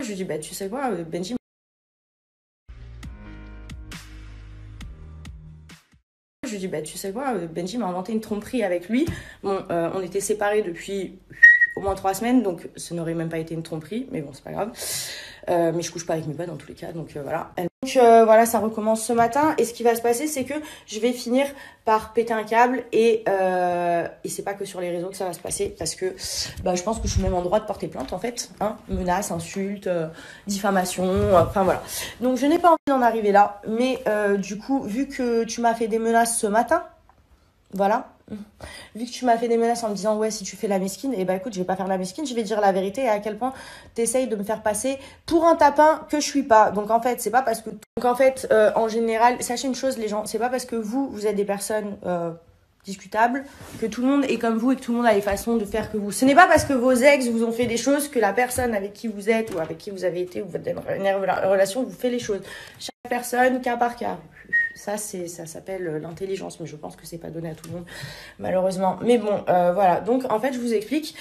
je lui dis, bah tu sais quoi, Benji. Je lui dis, bah tu sais quoi, Benji m'a inventé une tromperie avec lui. Bon, on était séparés depuis au moins 3 semaines, donc ça n'aurait même pas été une tromperie, mais bon, c'est pas grave. Mais je couche pas avec mes potes dans tous les cas, donc voilà. Donc voilà, ça recommence ce matin. Et ce qui va se passer, c'est que je vais finir par péter un câble. Et c'est pas que sur les réseaux que ça va se passer, parce que bah, je pense que je suis même en droit de porter plainte, en fait. Hein, menaces, insultes, diffamation, enfin voilà. Donc je n'ai pas envie d'en arriver là. Mais du coup, vu que tu m'as fait des menaces ce matin, voilà. Vu que tu m'as fait des menaces en me disant ouais si tu fais la mesquine, et bah écoute je vais pas faire la mesquine, je vais dire la vérité et à quel point t'essayes de me faire passer pour un tapin que je suis pas. Donc en fait c'est pas parce que en général sachez une chose les gens, c'est pas parce que vous êtes des personnes discutables que tout le monde est comme vous et que tout le monde a les façons de faire que vous. Ce n'est pas parce que vos ex vous ont fait des choses que la personne avec qui vous êtes ou avec qui vous avez été ou votre dernière relation vous fait les choses. Chaque personne cas par cas. Ça s'appelle l'intelligence, mais je pense que c'est pas donné à tout le monde, malheureusement. Mais bon, voilà. Donc, en fait, je vous explique.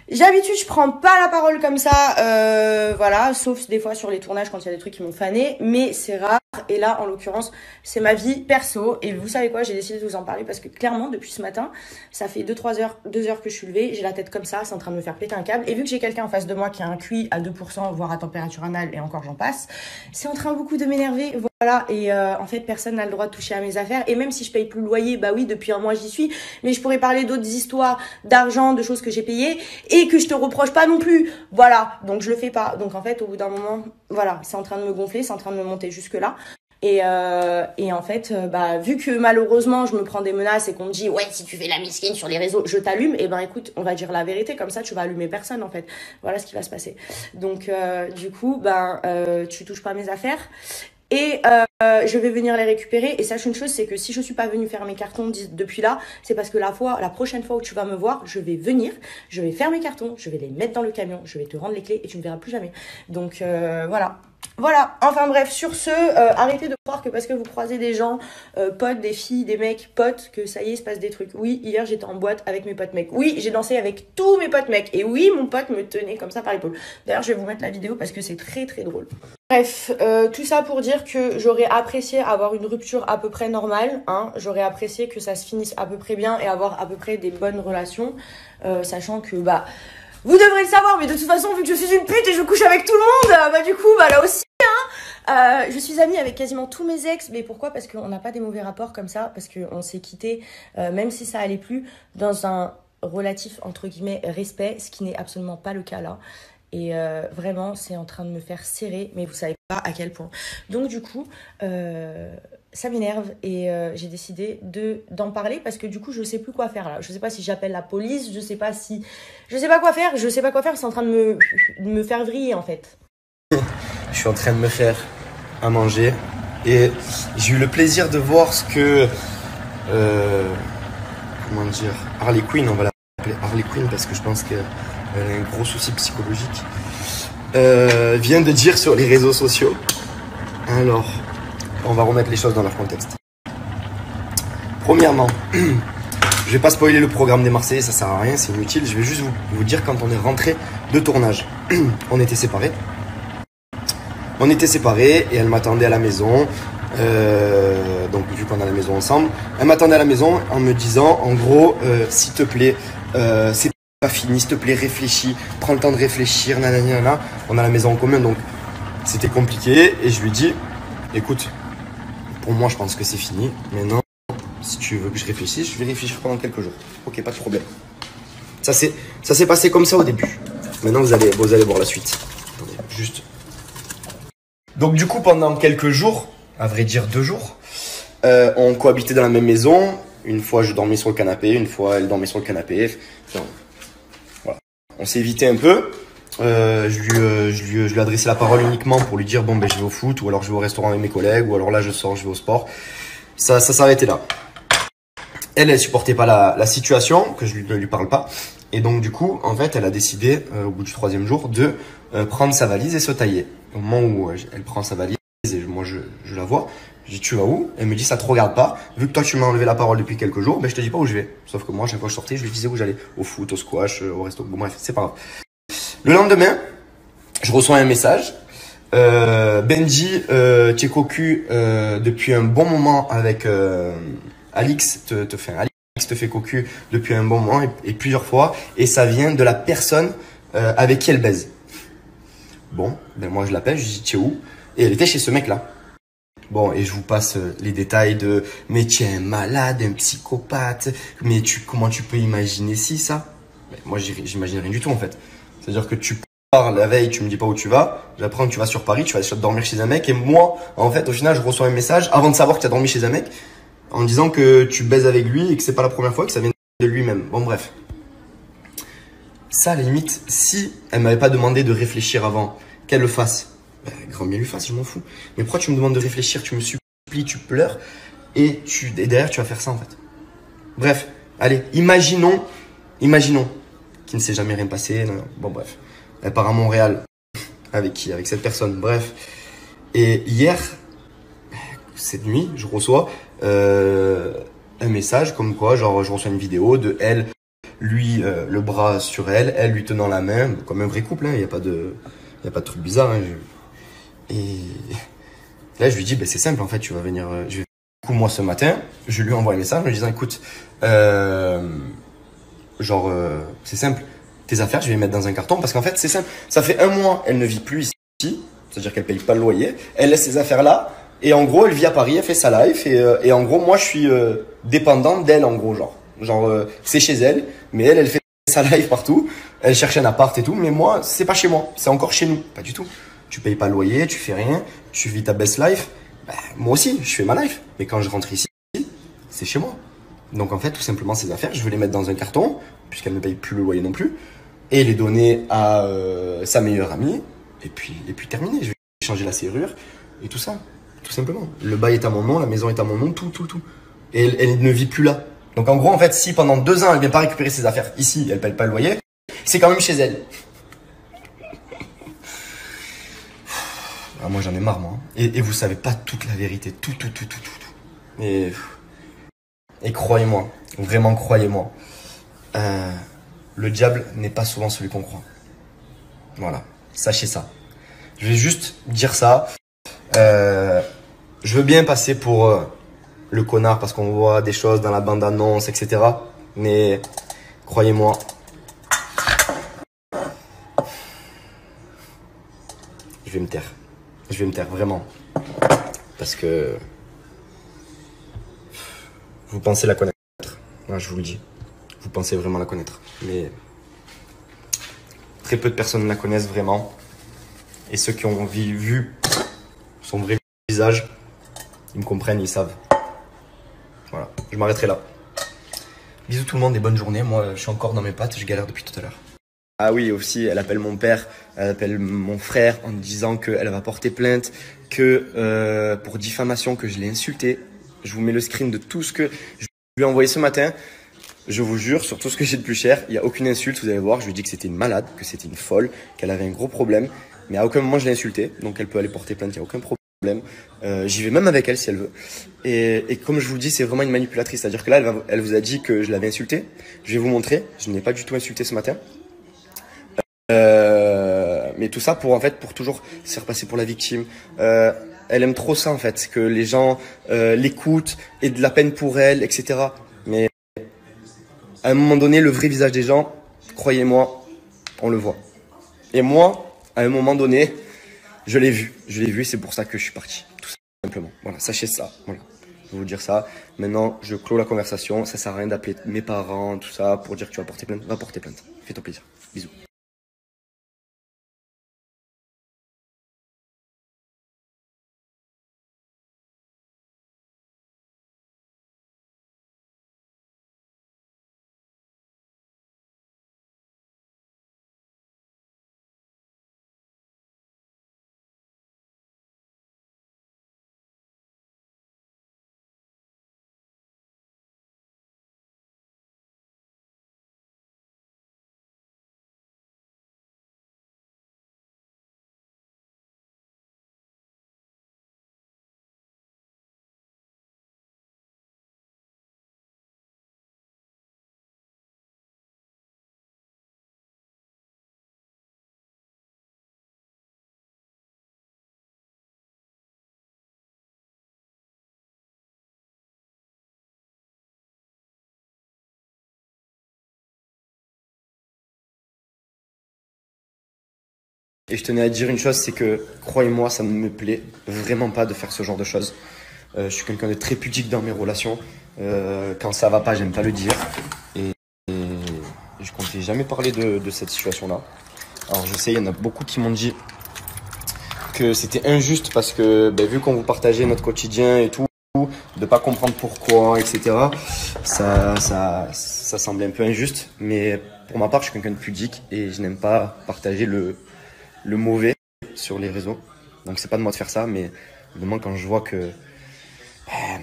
D'habitude, je prends pas la parole comme ça, voilà, sauf des fois sur les tournages quand il y a des trucs qui m'ont fané, mais c'est rare. Et là, en l'occurrence, c'est ma vie perso. Et vous savez quoi, j'ai décidé de vous en parler parce que clairement, depuis ce matin, ça fait 2 heures que je suis levée. J'ai la tête comme ça, c'est en train de me faire péter un câble. Et vu que j'ai quelqu'un en face de moi qui a un QI à 2%, voire à température anale, et encore j'en passe, c'est en train beaucoup de m'énerver. Voilà, et en fait, personne n'a le droit de toucher à mes affaires. Et même si je paye plus le loyer, bah oui, depuis un mois j'y suis. Mais je pourrais parler d'autres histoires, d'argent, de choses que j'ai payées et que je te reproche pas non plus. Voilà, donc je le fais pas. Donc en fait, au bout d'un moment, voilà, c'est en train de me gonfler, c'est en train de me monter jusque là. Et en fait, bah vu que malheureusement je me prends des menaces et qu'on me dit ouais si tu fais la misquine sur les réseaux, je t'allume. Et ben écoute, on va dire la vérité comme ça, tu vas allumer personne en fait. Voilà ce qui va se passer. Donc du coup, tu touches pas à mes affaires. Et je vais venir les récupérer. Et sache une chose, c'est que si je suis pas venue faire mes cartons depuis là, c'est parce que la prochaine fois où tu vas me voir, je vais venir, je vais faire mes cartons, je vais les mettre dans le camion, je vais te rendre les clés et tu me verras plus jamais. Donc voilà. Voilà, enfin bref, sur ce, arrêtez de croire que parce que vous croisez des gens, potes, des filles, des mecs, potes, que ça y est, il se passe des trucs. Oui, hier j'étais en boîte avec mes potes mecs. Oui, j'ai dansé avec tous mes potes mecs. Et oui, mon pote me tenait comme ça par l'épaule. D'ailleurs, je vais vous mettre la vidéo parce que c'est très très drôle. Bref, tout ça pour dire que j'aurais apprécié avoir une rupture à peu près normale. Hein. J'aurais apprécié que ça se finisse à peu près bien et avoir à peu près des bonnes relations. Sachant que, vous devrez le savoir, mais de toute façon, vu que je suis une pute et je couche avec tout le monde, du coup, là aussi, je suis amie avec quasiment tous mes ex. Mais pourquoi? Parce qu'on n'a pas des mauvais rapports comme ça, parce qu'on s'est quittés, même si ça allait plus, dans un relatif, entre guillemets, respect, ce qui n'est absolument pas le cas là. Et vraiment, c'est en train de me faire serrer, mais vous savez pas à quel point. Donc du coup, ça m'énerve et j'ai décidé d'en parler parce que du coup, je sais plus quoi faire là. Je sais pas si j'appelle la police, je sais pas quoi faire, c'est en train de me faire vriller en fait. Je suis en train de me faire à manger et j'ai eu le plaisir de voir ce que comment dire, Harley Quinn, on va l'appeler Harley Quinn parce que je pense qu'elle a un gros souci psychologique, vient de dire sur les réseaux sociaux. Alors, on va remettre les choses dans leur contexte. Premièrement, je vais pas spoiler le programme des Marseillais, ça sert à rien, c'est inutile. Je vais juste vous dire quand on est rentré de tournage. On était séparés. Et elle m'attendait à la maison. Donc vu qu'on a la maison ensemble, elle m'attendait à la maison en me disant en gros s'il te plaît, c'est pas fini, s'il te plaît réfléchis, prends le temps de réfléchir, nanana. On a la maison en commun donc c'était compliqué et je lui dis écoute, pour moi je pense que c'est fini, maintenant si tu veux que je réfléchisse, je vais réfléchir pendant quelques jours. Ok, pas de problème. Ça s'est passé comme ça au début. Maintenant vous allez voir la suite. Attendez, juste. Donc du coup pendant quelques jours, à vrai dire 2 jours, on cohabitait dans la même maison. Une fois je dormais sur le canapé, une fois elle dormait sur le canapé. Enfin, voilà. On s'est évité un peu. Je lui ai adressé la parole uniquement pour lui dire bon ben je vais au foot ou alors je vais au restaurant avec mes collègues ou alors là je sors, je vais au sport. Ça s'arrêtait là. Elle supportait pas la situation, que je ne lui parle pas. Et donc du coup, en fait, elle a décidé, au bout du 3e jour, de prendre sa valise et se tailler. Au moment où elle prend sa valise et moi je la vois, je dis tu vas où? Elle me dit ça te regarde pas. Vu que toi tu m'as enlevé la parole depuis quelques jours, ben je te dis pas où je vais. Sauf que moi, à chaque fois que je sortais, je lui disais où j'allais. Au foot, au squash, au resto. Bon bref, c'est pas grave. Le lendemain, je reçois un message. Benji, tu es cocu depuis un bon moment avec Alix Alix te fait cocu depuis un bon moment et plusieurs fois et ça vient de la personne avec qui elle baise. Bon, ben moi je l'appelle, je lui dis tu es où? Et elle était chez ce mec là. Bon, et je vous passe les détails de mais tu es un malade, un psychopathe, mais comment tu peux imaginer ça? Mais moi j'imagine rien du tout en fait. C'est-à-dire que tu pars la veille, tu me dis pas où tu vas, j'apprends que tu vas sur Paris, tu vas dormir chez un mec et moi en fait au final je reçois un message avant de savoir que tu as dormi chez un mec en disant que tu baises avec lui et que c'est pas la première fois, que ça vient de lui-même. Bon bref. Ça à la limite, si elle m'avait pas demandé de réfléchir avant, qu'elle le fasse. Bah, grand bien lui fasse, je m'en fous. Mais pourquoi tu me demandes de réfléchir, tu me supplies, tu pleures et derrière tu vas faire ça en fait. Bref, allez, imaginons qu'il ne s'est jamais rien passé. Non, non. Bon bref, elle part à Montréal. Avec qui? Avec cette personne. Bref. Et hier, cette nuit, je reçois un message comme quoi, genre, je reçois une vidéo de elle, lui, le bras sur elle, elle lui tenant la main, comme un vrai couple. Il n'y a pas de truc bizarre. Hein. Et là, je lui dis, ben, c'est simple, en fait, tu vas venir. Du coup, moi, ce matin, je lui envoie un message en lui disant, écoute, c'est simple, tes affaires, je vais les mettre dans un carton parce qu'en fait, c'est simple. Ça fait un mois, elle ne vit plus ici, c'est-à-dire qu'elle paye pas le loyer. Elle laisse ses affaires là et en gros, elle vit à Paris, elle fait sa life et en gros, moi, je suis dépendant d'elle, en gros, c'est chez elle, mais elle fait sa life partout. Elle cherche un appart et tout, mais moi, c'est pas chez moi, c'est encore chez nous, pas du tout. Tu payes pas le loyer, tu fais rien, tu vis ta best life. Ben, moi aussi, je fais ma life, mais quand je rentre ici, c'est chez moi. Donc en fait, tout simplement, ces affaires, je veux les mettre dans un carton, puisqu'elle ne paye plus le loyer non plus, et les donner à sa meilleure amie, et puis terminer. Je vais changer la serrure, et tout ça, tout simplement. Le bail est à mon nom, la maison est à mon nom, tout. Et elle ne vit plus là. Donc en gros, en fait, si pendant 2 ans, elle vient pas récupérer ses affaires ici, elle paye pas le loyer, c'est quand même chez elle. Ah, moi j'en ai marre, moi. Et vous savez pas toute la vérité, tout. Et croyez-moi, vraiment croyez-moi, le diable n'est pas souvent celui qu'on croit. Voilà, sachez ça. Je vais juste dire ça. Je veux bien passer pour le connard parce qu'on voit des choses dans la bande-annonce, etc. Mais croyez-moi, je vais me taire. Je vais me taire, vraiment. Parce que vous pensez la connaître. Ouais, je vous le dis. Vous pensez vraiment la connaître. Mais très peu de personnes la connaissent vraiment. Et ceux qui ont vu son vrai visage, ils me comprennent, ils savent. Voilà, je m'arrêterai là. Bisous tout le monde et bonne journée. Moi, je suis encore dans mes pattes, je galère depuis tout à l'heure. Ah oui, aussi, elle appelle mon père, elle appelle mon frère en me disant qu'elle va porter plainte, que pour diffamation, que je l'ai insulté. Je vous mets le screen de tout ce que je lui ai envoyé ce matin. Je vous jure, sur tout ce que j'ai de plus cher, il n'y a aucune insulte, vous allez voir. Je lui ai dit que c'était une malade, que c'était une folle, qu'elle avait un gros problème. Mais à aucun moment je l'ai insultée, donc elle peut aller porter plainte, il n'y a aucun problème. J'y vais même avec elle si elle veut. Et comme je vous le dis, c'est vraiment une manipulatrice. C'est-à-dire que là, elle vous a dit que je l'avais insultée. Je vais vous montrer, je ne l'ai pas du tout insulté ce matin. Mais tout ça pour toujours se faire passer pour la victime. Elle aime trop ça en fait, que les gens l'écoutent et de la peine pour elle, etc. Mais à un moment donné, le vrai visage des gens, croyez-moi, on le voit. Et moi, à un moment donné, je l'ai vu, c'est pour ça que je suis parti, tout simplement. Voilà, sachez ça. Voilà. Je vais vous dire ça. Maintenant, je clôt la conversation. Ça sert à rien d'appeler mes parents, tout ça, pour dire que tu vas porter plainte. Va porter plainte. Fais-toi plaisir. Bisous. Et je tenais à dire une chose, c'est que, croyez-moi, ça ne me plaît vraiment pas de faire ce genre de choses. Je suis quelqu'un de très pudique dans mes relations. Quand ça va pas, j'aime pas le dire. Et je comptais jamais parler de cette situation-là. Alors je sais, il y en a beaucoup qui m'ont dit que c'était injuste parce que vu qu'on vous partageait notre quotidien et tout, de pas comprendre pourquoi, etc. Ça semblait un peu injuste. Mais pour ma part, je suis quelqu'un de pudique et je n'aime pas partager le mauvais sur les réseaux. Donc c'est pas de moi de faire ça, mais évidemment quand je vois que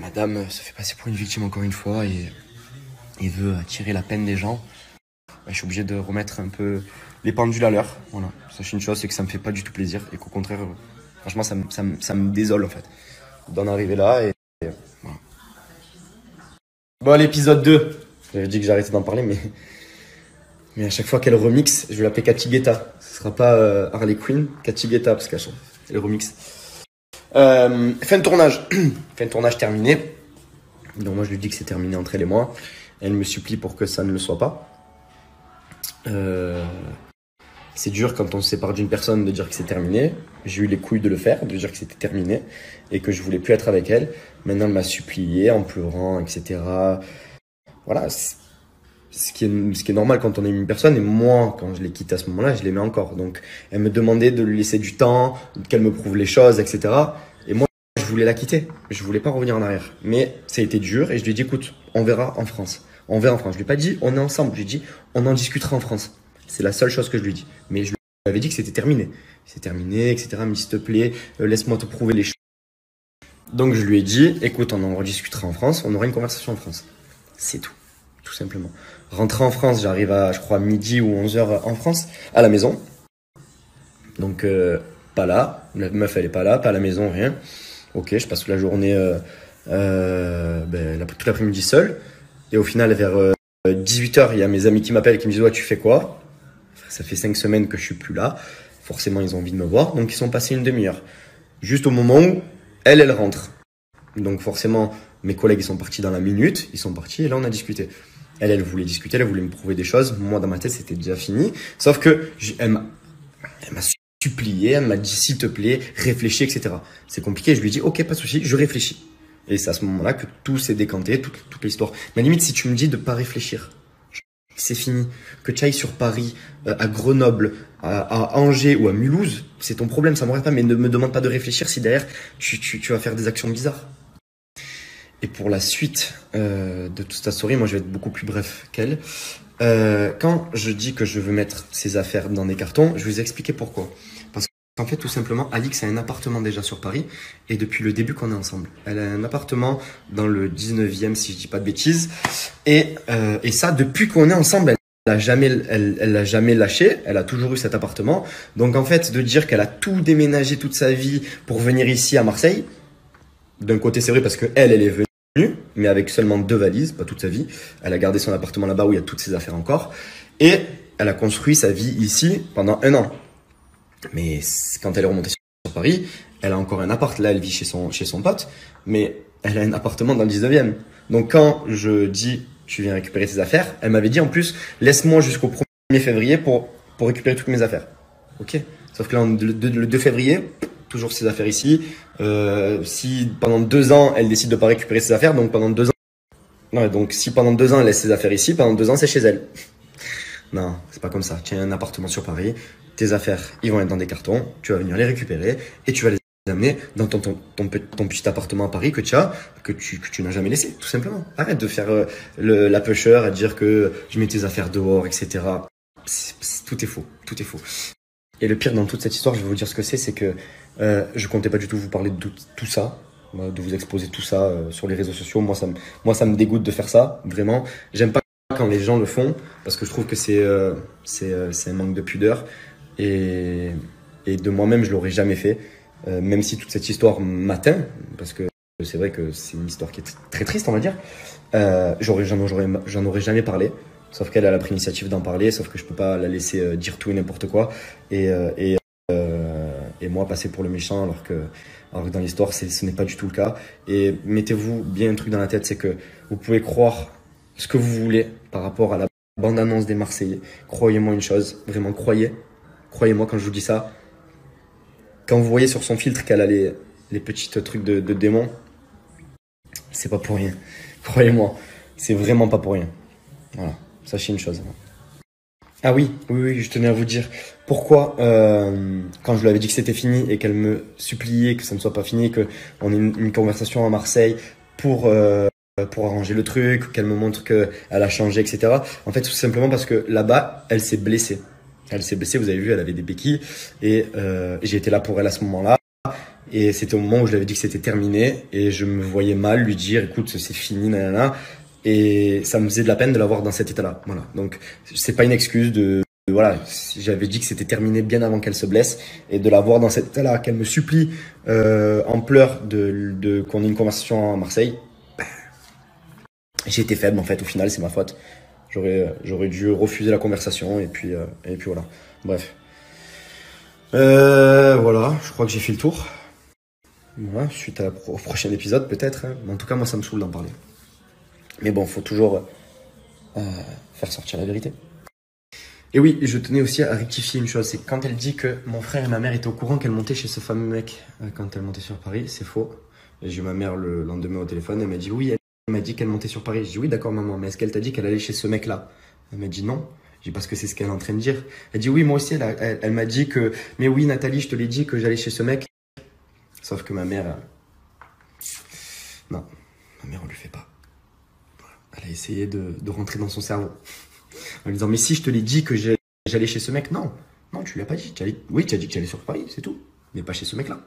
madame se fait passer pour une victime encore une fois et veut attirer la peine des gens, je suis obligé de remettre un peu les pendules à l'heure. Voilà. Sachez une chose, c'est que ça me fait pas du tout plaisir et qu'au contraire, franchement, ça me désole en fait d'en arriver là. Et voilà. Bon, l'épisode 2, j'avais dit que j'arrêtais d'en parler, mais à chaque fois qu'elle remixe, je vais l'appeler Cathy Guetta. Ce sera pas Harley Quinn, Cathy Guetta, parce qu'elle remixe. Fin de tournage. Fin de tournage terminé. Donc moi je lui dis que c'est terminé entre elle et moi. Elle me supplie pour que ça ne le soit pas. C'est dur quand on se sépare d'une personne de dire que c'est terminé. J'ai eu les couilles de le faire, de dire que c'était terminé et que je voulais plus être avec elle. Maintenant elle m'a supplié en pleurant, etc. Voilà, ce qui est normal quand on aime une personne. Et moi, quand je l'ai quittée à ce moment-là, je l'aimais encore. Donc elle me demandait de lui laisser du temps, qu'elle me prouve les choses, etc. Et moi, je voulais la quitter. Je voulais pas revenir en arrière. Mais ça a été dur et je lui ai dit, écoute, on verra en France. On verra en France. Je lui ai pas dit, on est ensemble. Je lui ai dit, on en discutera en France. C'est la seule chose que je lui ai dit. Mais je lui avais dit que c'était terminé. C'est terminé, etc. Elle me dit, s'il te plaît, laisse-moi te prouver les choses. Donc je lui ai dit, écoute, on en rediscutera en France. On aura une conversation en France. C'est tout. Tout simplement. Rentrer en France, j'arrive à, je crois, midi ou 11h en France, à la maison. Donc, pas là. La meuf, elle est pas là, pas à la maison, rien. Ok, je passe toute la journée, toute l'après-midi seul. Et au final, vers 18h, il y a mes amis qui m'appellent et qui me disent, ouais, tu fais quoi? Ça fait 5 semaines que je suis plus là. Forcément, ils ont envie de me voir. Donc, ils sont passés une demi-heure. Juste au moment où elle rentre. Donc, forcément, mes collègues, ils sont partis dans la minute. Ils sont partis et là, on a discuté. Elle voulait discuter, elle voulait me prouver des choses. Moi, dans ma tête, c'était déjà fini. Sauf que elle m'a supplié, elle m'a dit, s'il te plaît, réfléchis, etc. C'est compliqué. Je lui ai dit, ok, pas de souci, je réfléchis. Et c'est à ce moment-là que tout s'est décanté, toute l'histoire. Mais limite, si tu me dis de pas réfléchir, c'est fini. Que tu ailles sur Paris, à Grenoble, à Angers ou à Mulhouse, c'est ton problème, ça m'aurait pas. Mais ne me demande pas de réfléchir si derrière, tu vas faire des actions bizarres. Et pour la suite de toute ta story, moi je vais être beaucoup plus bref qu'elle. Quand je dis que je veux mettre ses affaires dans des cartons, je vais vous expliquer pourquoi. Parce qu'en fait, tout simplement, Alix a un appartement déjà sur Paris et depuis le début qu'on est ensemble. Elle a un appartement dans le 19e, si je dis pas de bêtises. Et ça, depuis qu'on est ensemble, elle l'a jamais lâché. Elle a toujours eu cet appartement. Donc en fait, de dire qu'elle a tout déménagé toute sa vie pour venir ici à Marseille, d'un côté c'est vrai parce que elle est venue, mais avec seulement 2 valises, pas toute sa vie. Elle a gardé son appartement là-bas où il y a toutes ses affaires encore. Et elle a construit sa vie ici pendant 1 an. Mais quand elle est remontée sur Paris, elle a encore un appart. Là, elle vit chez son pote, mais elle a un appartement dans le 19e. Donc quand je dis, tu viens récupérer tes affaires, elle m'avait dit en plus, laisse-moi jusqu'au 1er février pour récupérer toutes mes affaires. Ok. Sauf que là, le 2 février, toujours ses affaires ici. Si pendant 2 ans, elle décide de pas récupérer ses affaires, donc pendant 2 ans, non, donc si pendant 2 ans, elle laisse ses affaires ici, pendant 2 ans, c'est chez elle. Non, c'est pas comme ça. Tu as un appartement sur Paris, tes affaires, ils vont être dans des cartons, tu vas venir les récupérer et tu vas les amener dans ton petit appartement à Paris que tu n'as jamais laissé, tout simplement. Arrête de faire la pusher à dire que je mets tes affaires dehors, etc. Tout est faux, tout est faux. Et le pire dans toute cette histoire, je vais vous dire ce que c'est que je comptais pas du tout vous parler de tout ça, de vous exposer tout ça sur les réseaux sociaux. Moi, ça me dégoûte de faire ça, vraiment. J'aime pas quand les gens le font parce que je trouve que c'est un manque de pudeur et de moi-même, je l'aurais jamais fait, même si toute cette histoire m'atteint parce que c'est vrai que c'est une histoire qui est très triste, on va dire. J'en aurais jamais parlé. Sauf qu'elle a pris l'initiative d'en parler, sauf que je peux pas la laisser dire tout et n'importe quoi. Et moi passer pour le méchant alors que dans l'histoire ce n'est pas du tout le cas. Et mettez-vous bien un truc dans la tête, c'est que vous pouvez croire ce que vous voulez par rapport à la bande-annonce des Marseillais. Croyez-moi une chose, vraiment croyez-moi quand je vous dis ça, quand vous voyez sur son filtre qu'elle a les petits trucs de démon, c'est pas pour rien. Croyez-moi, c'est vraiment pas pour rien. Voilà, sachez une chose. Ah oui, je tenais à vous dire pourquoi, quand je lui avais dit que c'était fini et qu'elle me suppliait que ça ne soit pas fini, qu'on ait une conversation à Marseille pour arranger le truc, qu'elle me montre qu'elle a changé, etc. En fait, tout simplement parce que là-bas, elle s'est blessée. Elle s'est blessée, vous avez vu, elle avait des béquilles et j'ai été là pour elle à ce moment-là. Et c'était au moment où je lui avais dit que c'était terminé et je me voyais mal lui dire écoute, c'est fini, nanana. Et ça me faisait de la peine de la voir dans cet état-là. Voilà. Donc, c'est pas une excuse voilà. J'avais dit que c'était terminé bien avant qu'elle se blesse et de la voir dans cet état-là, qu'elle me supplie en pleurs qu'on ait une conversation à Marseille. J'ai été faible en fait. Au final, c'est ma faute. J'aurais dû refuser la conversation et puis voilà. Bref. Voilà. Je crois que j'ai fait le tour. Voilà. Suite au prochain épisode peut-être. Hein. Mais en tout cas, moi, ça me saoule d'en parler. Mais bon, faut toujours faire sortir la vérité. Et oui, je tenais aussi à rectifier une chose, c'est que quand elle dit que mon frère et ma mère étaient au courant qu'elle montait chez ce fameux mec quand elle montait sur Paris, c'est faux. J'ai eu ma mère le lendemain au téléphone, elle m'a dit oui, elle m'a dit qu'elle montait sur Paris. J'ai dit oui, d'accord maman, mais est-ce qu'elle t'a dit qu'elle allait chez ce mec-là? Elle m'a dit non. J'ai dit parce que c'est ce qu'elle est en train de dire. Elle dit oui, moi aussi, elle m'a dit que, mais oui Nathalie, je te l'ai dit que j'allais chez ce mec. Sauf que ma mère, non, ma mère on lui fait pas. Elle a essayé de rentrer dans son cerveau. En lui disant, mais si je te l'ai dit que j'allais chez ce mec, non, tu lui as pas dit. Oui, tu as dit que tu allais sur Paris, c'est tout. Mais pas chez ce mec-là.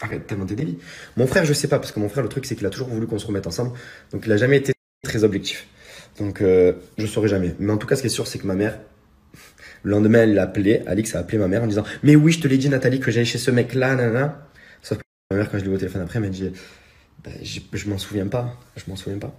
Arrête tellement tes délits. Mon frère, je sais pas, parce que mon frère, le truc, c'est qu'il a toujours voulu qu'on se remette ensemble. Donc, il a jamais été très objectif. Donc, je saurais jamais. Mais en tout cas, ce qui est sûr, c'est que ma mère, le lendemain, elle l'a appelé, Alix a appelé ma mère en disant, mais oui, je te l'ai dit, Nathalie, que j'allais chez ce mec-là, nanana. Sauf que ma mère, quand je l'ai vu au téléphone après, elle m'a dit, je m'en souviens pas. Je m'en souviens pas.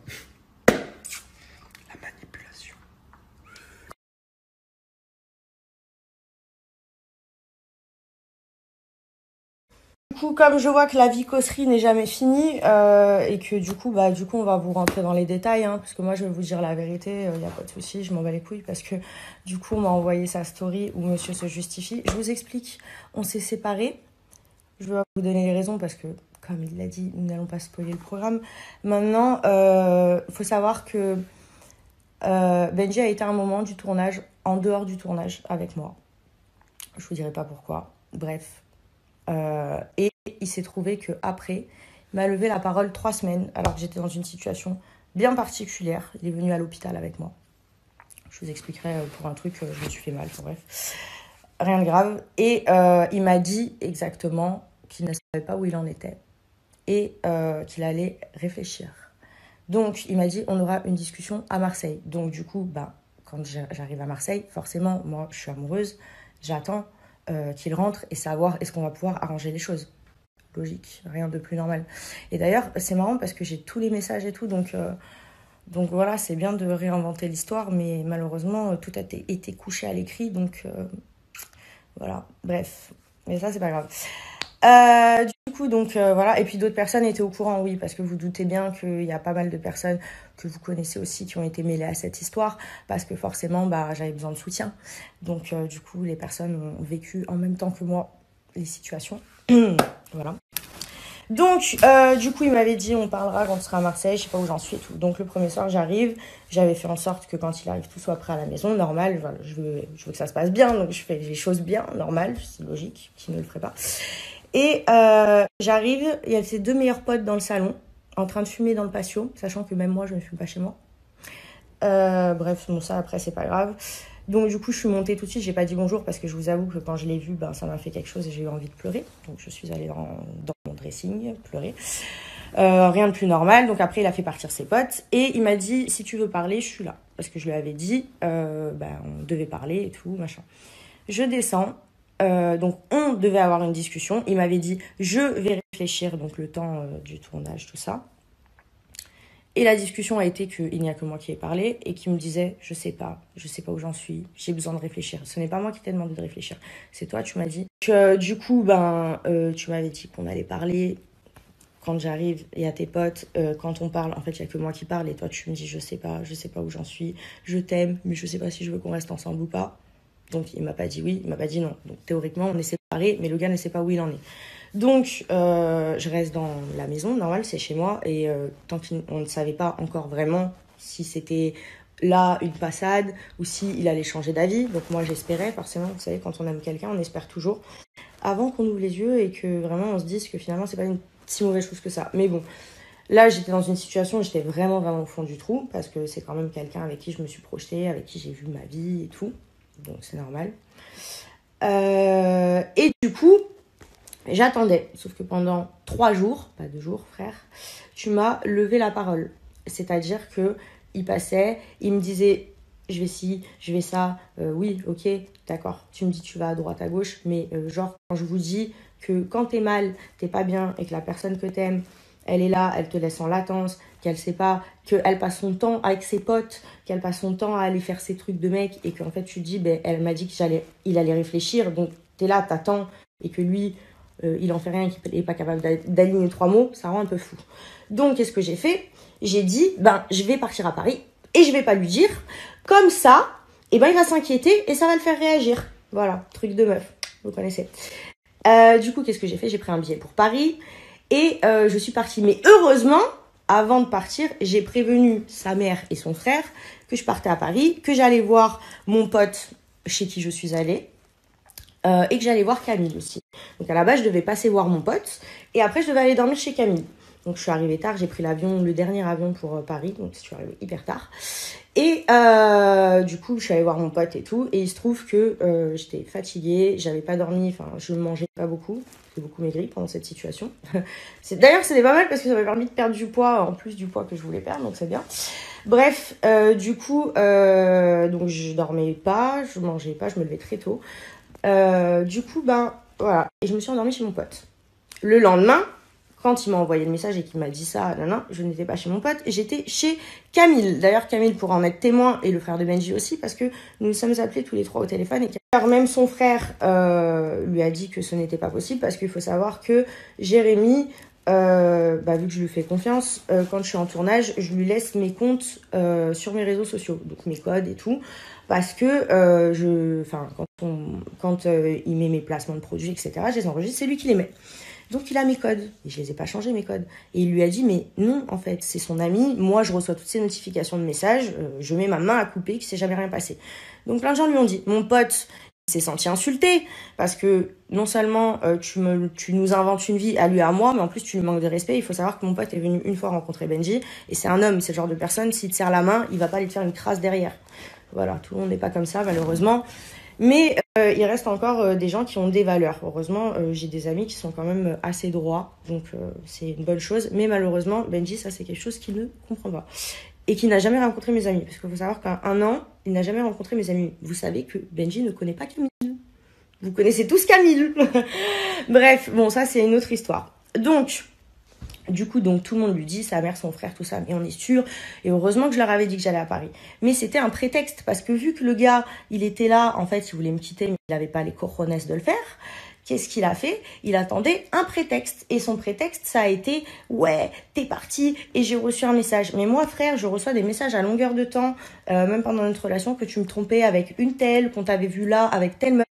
Du coup, comme je vois que la vicosserie n'est jamais finie et que du coup, on va vous rentrer dans les détails, hein, parce que moi, je vais vous dire la vérité, il n'y a pas de souci, je m'en bats les couilles, parce que du coup, on m'a envoyé sa story où monsieur se justifie. Je vous explique, on s'est séparés. Je vais vous donner les raisons parce que, comme il l'a dit, nous n'allons pas spoiler le programme. Maintenant, faut savoir que Benji a été à un moment du tournage, en dehors du tournage, avec moi. Je vous dirai pas pourquoi. Bref. Et il s'est trouvé qu'après, il m'a levé la parole 3 semaines, alors que j'étais dans une situation bien particulière. Il est venu à l'hôpital avec moi. Je vous expliquerai pour un truc, je me suis fait mal, bref. Rien de grave. Et il m'a dit exactement qu'il ne savait pas où il en était et qu'il allait réfléchir. Donc, il m'a dit, on aura une discussion à Marseille. Donc, du coup, quand j'arrive à Marseille, forcément, moi, je suis amoureuse, j'attends qu'il rentre et savoir est-ce qu'on va pouvoir arranger les choses. Logique, rien de plus normal. Et d'ailleurs, c'est marrant parce que j'ai tous les messages et tout, donc voilà, c'est bien de réinventer l'histoire, mais malheureusement, tout a été couché à l'écrit, donc voilà, bref. Mais ça, c'est pas grave. Du coup, voilà. Et puis d'autres personnes étaient au courant, oui, parce que vous doutez bien qu'il y a pas mal de personnes que vous connaissez aussi qui ont été mêlées à cette histoire, parce que forcément, j'avais besoin de soutien. Donc, du coup, les personnes ont vécu en même temps que moi les situations. Voilà. Donc, du coup, il m'avait dit, on parlera quand on sera à Marseille, je sais pas où j'en suis et tout. Donc, le premier soir, j'arrive. J'avais fait en sorte que quand il arrive, tout soit prêt à la maison, normal. Voilà, je veux que ça se passe bien, donc je fais les choses bien, normal, c'est logique, qui ne le ferait pas. Et j'arrive, il y a ses 2 meilleurs potes dans le salon, en train de fumer dans le patio, sachant que même moi, je ne fume pas chez moi. Bref, bon, ça, après, c'est pas grave. Donc, du coup, je suis montée tout de suite, j'ai pas dit bonjour, parce que je vous avoue que quand je l'ai vu, ça m'a fait quelque chose et j'ai eu envie de pleurer. Donc, je suis allée dans mon dressing, pleurer. Rien de plus normal. Donc, après, il a fait partir ses potes. Et il m'a dit, si tu veux parler, je suis là. Parce que je lui avais dit, on devait parler et tout, machin. Je descends. Donc on devait avoir une discussion. Il m'avait dit je vais réfléchir, donc le temps du tournage, tout ça. Et la discussion a été qu'il n'y a que moi qui ai parlé et qui me disait je sais pas où j'en suis, j'ai besoin de réfléchir. Ce n'est pas moi qui t'ai demandé de réfléchir, c'est toi, tu m'as dit. Du coup, tu m'avais dit qu'on allait parler. Quand j'arrive, il y a tes potes, quand on parle, en fait, il n'y a que moi qui parle et toi, tu me dis je sais pas où j'en suis, je t'aime, mais je sais pas si je veux qu'on reste ensemble ou pas. Donc il m'a pas dit oui, il m'a pas dit non. Donc théoriquement on est séparés, mais le gars ne sait pas où il en est. Donc je reste dans la maison, normal, c'est chez moi. Et tant qu'on ne savait pas encore vraiment si c'était là une passade ou si il allait changer d'avis. Donc moi j'espérais forcément, vous savez, quand on aime quelqu'un, on espère toujours. Avant qu'on ouvre les yeux et que vraiment on se dise que finalement c'est pas une si mauvaise chose que ça. Mais bon, là j'étais dans une situation où j'étais vraiment au fond du trou parce que c'est quand même quelqu'un avec qui je me suis projetée, avec qui j'ai vu ma vie et tout. Donc c'est normal. Et du coup, j'attendais. Sauf que pendant 3 jours, pas 2 jours frère, tu m'as levé la parole. C'est-à-dire que il passait, il me disait je vais ci, je vais ça, oui, ok, d'accord. Tu me dis tu vas à droite, à gauche, mais genre quand je vous dis que quand t'es mal, t'es pas bien et que la personne que t'aimes, elle est là, elle te laisse en latence, qu'elle sait pas, qu'elle passe son temps avec ses potes, qu'elle passe son temps à aller faire ses trucs de mec et qu'en fait tu te dis, ben, elle m'a dit qu'il allait réfléchir, donc t'es là, t'attends et que lui, il en fait rien, qu'il est pas capable d'aligner 3 mots, ça rend un peu fou. Donc qu'est-ce que j'ai fait? J'ai dit, ben, je vais partir à Paris et je vais pas lui dire, comme ça, et ben, il va s'inquiéter et ça va le faire réagir. Voilà, truc de meuf, vous connaissez. Du coup, qu'est-ce que j'ai fait? J'ai pris un billet pour Paris et je suis partie. Mais heureusement, avant de partir, j'ai prévenu sa mère et son frère que je partais à Paris, que j'allais voir mon pote chez qui je suis allée et que j'allais voir Camille aussi. Donc à la base, je devais passer voir mon pote et après, je devais aller dormir chez Camille. Donc je suis arrivée tard, j'ai pris l'avion, le dernier avion pour Paris, donc je suis arrivée hyper tard. Et du coup, je suis allée voir mon pote et tout, et il se trouve que j'étais fatiguée, j'avais pas dormi, enfin je mangeais pas beaucoup, j'ai beaucoup maigri pendant cette situation. D'ailleurs, c'était pas mal parce que ça m'a permis de perdre du poids, en plus du poids que je voulais perdre, donc c'est bien. Bref, du coup, donc je dormais pas, je mangeais pas, je me levais très tôt. Du coup, ben voilà, et je me suis endormie chez mon pote. Le lendemain, quand il m'a envoyé le message et qu'il m'a dit ça, je n'étais pas chez mon pote, j'étais chez Camille. D'ailleurs, Camille pourra en être témoin et le frère de Benji aussi parce que nous nous sommes appelés tous les 3 au téléphone. Et même son frère lui a dit que ce n'était pas possible parce qu'il faut savoir que Jérémy, vu que je lui fais confiance, quand je suis en tournage, je lui laisse mes comptes sur mes réseaux sociaux, donc mes codes et tout. Parce que quand il met mes placements de produits, etc., je les enregistre, c'est lui qui les met. Donc il a mes codes, et je les ai pas changés mes codes. Et il lui a dit, mais non, en fait, c'est son ami, moi je reçois toutes ces notifications de messages, je mets ma main à couper, qu'il s'est jamais rien passé. Donc plein de gens lui ont dit, mon pote, il s'est senti insulté, parce que non seulement tu nous inventes une vie à lui et à moi, mais en plus tu lui manques de respect. Il faut savoir que mon pote est venu une fois rencontrer Benji, et c'est un homme, c'est le genre de personne, s'il te serre la main, il va pas aller te faire une crasse derrière. Voilà, tout le monde n'est pas comme ça, malheureusement. Mais il reste encore des gens qui ont des valeurs. Heureusement, j'ai des amis qui sont quand même assez droits, donc c'est une bonne chose. Mais malheureusement, Benji, ça c'est quelque chose qu'il ne comprend pas. Et qu'il n'a jamais rencontré mes amis. Parce qu'il faut savoir qu'en 1 an, il n'a jamais rencontré mes amis. Vous savez que Benji ne connaît pas Camille. Vous connaissez tous Camille. Bref, bon, ça c'est une autre histoire. Donc... Du coup, donc tout le monde lui dit, sa mère, son frère, tout ça, mais on est sûr. Et heureusement que je leur avais dit que j'allais à Paris. Mais c'était un prétexte, parce que vu que le gars, il était là, en fait, il voulait me quitter, mais il n'avait pas les cojones de le faire. Qu'est-ce qu'il a fait? Il attendait un prétexte. Et son prétexte, ça a été, ouais, t'es parti et j'ai reçu un message. Mais moi, frère, je reçois des messages à longueur de temps, même pendant notre relation, que tu me trompais avec une telle, qu'on t'avait vu là, avec telle meuf.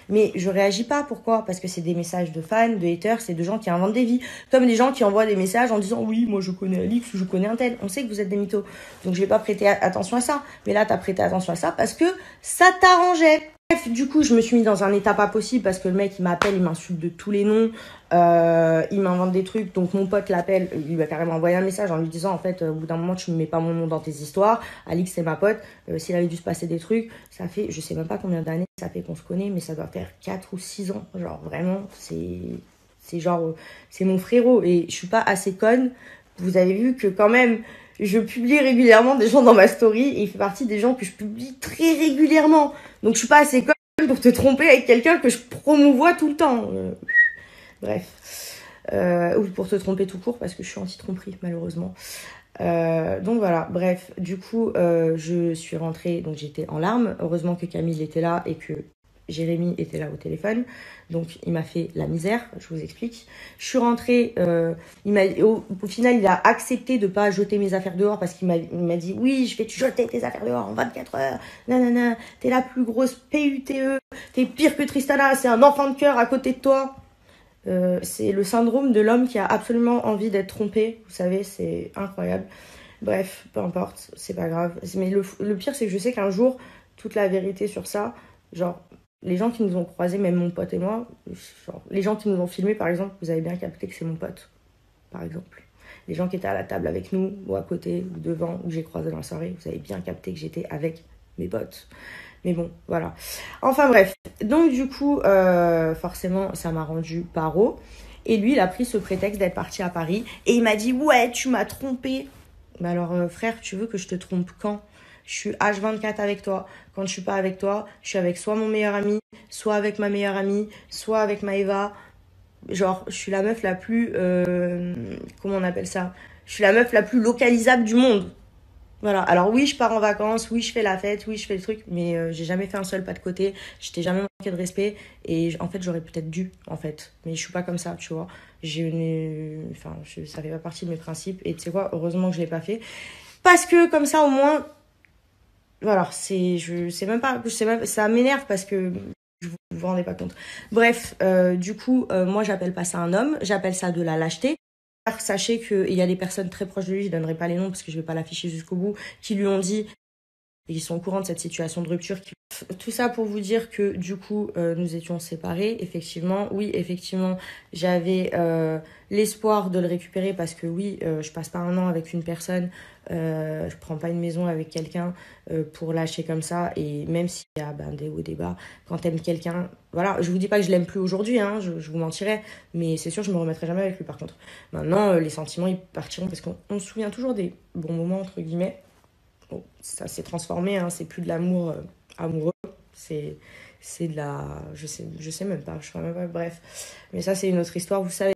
Mais je réagis pas. Pourquoi? Parce que c'est des messages de fans, de haters, c'est de gens qui inventent des vies. Comme des gens qui envoient des messages en disant, oui, moi je connais Alix ou je connais un tel. On sait que vous êtes des mythos. Donc je vais pas prêter attention à ça. Mais là, t'as prêté attention à ça parce que ça t'arrangeait. Bref, du coup, je me suis mis dans un état pas possible parce que le mec, il m'appelle, il m'insulte de tous les noms, il m'invente des trucs. Donc, mon pote l'appelle, il lui a carrément envoyé un message en lui disant, en fait, au bout d'un moment, tu ne mets pas mon nom dans tes histoires. Alix, c'est ma pote. S'il avait dû se passer des trucs, ça fait, je sais même pas combien d'années ça fait qu'on se connaît, mais ça doit faire 4 ou 6 ans. Genre, vraiment, c'est genre, c'est mon frérot. Et je suis pas assez conne. Vous avez vu que quand même, je publie régulièrement des gens dans ma story et il fait partie des gens que je publie très régulièrement. Donc je suis pas assez conne pour te tromper avec quelqu'un que je promouvois tout le temps. Bref. Ou pour te tromper tout court parce que je suis anti-tromperie malheureusement. Donc voilà, bref, du coup je suis rentrée, donc j'étais en larmes. Heureusement que Camille était là et que Jérémy était là au téléphone, donc il m'a fait la misère, je vous explique. Je suis rentrée, au final il a accepté de pas jeter mes affaires dehors parce qu'il m'a dit oui, je vais te jeter tes affaires dehors en 24 heures, nanana, t'es la plus grosse PUTE, t'es pire que Tristana, c'est un enfant de cœur à côté de toi. C'est le syndrome de l'homme qui a absolument envie d'être trompé, vous savez, c'est incroyable. Bref, peu importe, c'est pas grave. Mais le pire, c'est que je sais qu'un jour, toute la vérité sur ça, genre, les gens qui nous ont croisés, même mon pote et moi, genre, les gens qui nous ont filmés, par exemple, vous avez bien capté que c'est mon pote, par exemple. Les gens qui étaient à la table avec nous, ou à côté, ou devant, ou que j'ai croisé dans la soirée, vous avez bien capté que j'étais avec mes potes. Mais bon, voilà. Enfin bref. Donc du coup, forcément, ça m'a rendu paro. Et lui, il a pris ce prétexte d'être parti à Paris. Et il m'a dit, ouais, tu m'as trompé. Mais alors, frère, tu veux que je te trompe quand? Je suis H24 avec toi. Quand je suis pas avec toi, je suis avec soit mon meilleur ami, soit avec ma meilleure amie, soit avec Maëva. Genre, je suis la meuf la plus... comment on appelle ça? Je suis la meuf la plus localisable du monde. Voilà, alors oui, je pars en vacances, oui, je fais la fête, oui, je fais le truc, mais j'ai jamais fait un seul pas de côté, je t'ai jamais manqué de respect, et en fait, j'aurais peut-être dû, en fait, mais je suis pas comme ça, tu vois. Ça fait pas partie de mes principes, et tu sais quoi, heureusement que je l'ai pas fait, parce que comme ça, au moins, voilà, ça m'énerve parce que vous vous rendez pas compte. Bref, du coup, moi, j'appelle pas ça un homme, j'appelle ça de la lâcheté. Sachez qu'il y a des personnes très proches de lui, je donnerai pas les noms parce que je vais pas l'afficher jusqu'au bout, qui lui ont dit, et ils sont au courant de cette situation de rupture. Tout ça pour vous dire que du coup, nous étions séparés. Effectivement, oui, effectivement, j'avais l'espoir de le récupérer parce que oui, je passe pas un an avec une personne, je prends pas une maison avec quelqu'un pour lâcher comme ça. Et même s'il y a des hauts, des bas, quand t'aimes quelqu'un, voilà, je vous dis pas que je l'aime plus aujourd'hui, hein, je vous mentirais, mais c'est sûr, je me remettrai jamais avec lui par contre. Maintenant, les sentiments, ils partiront parce qu'on se souvient toujours des bons moments, entre guillemets. Bon, ça s'est transformé, hein, c'est plus de l'amour amoureux, c'est de la... Je sais même pas, je sais même pas, bref. Mais ça, c'est une autre histoire, vous savez.